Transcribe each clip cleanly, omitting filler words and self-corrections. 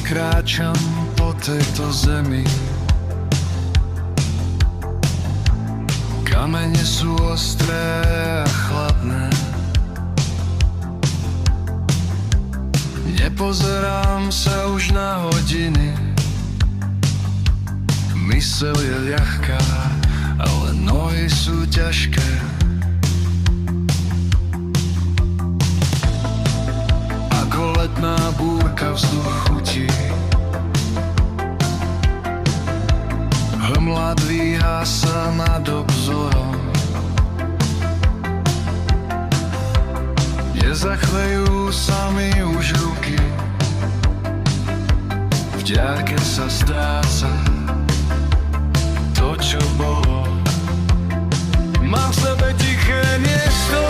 kráčam po tejto zemi. Kamene sú ostré a chladné. Nepozerám sa už na hodiny. Myseľ je ľahká, ale nohy sú ťažké. Ako letná búrka vzduch chutí. Hmla dvíha sa nad obzorom. Nezachvejú sa mi už ruky. V diaľke sa stráca to, čo bolo. Mám v sebe tiché miesto,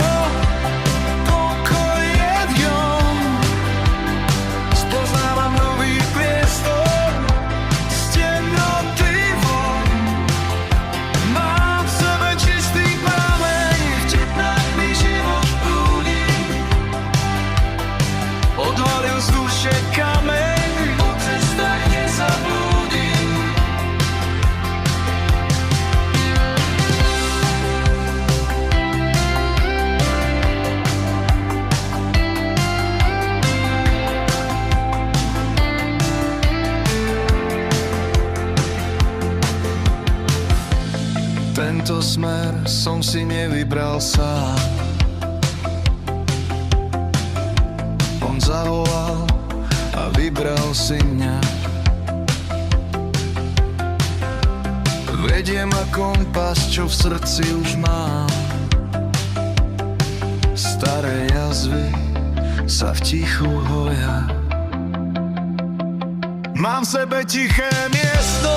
pokoj je v ňom. Spoznávam nový priestor z temnoty von. Mám v sebe čistý prameň, v tepnách mi život prúdi. Odhalil z duše kameň, po cestách nezablúdim. Tento smer som si nevybral sám. On zavolal a vybral si mňa. Vedie ma kompas, čo v srdci už mám. Staré jazvy sa v tichu hoja. Mám v sebe tiché miesto,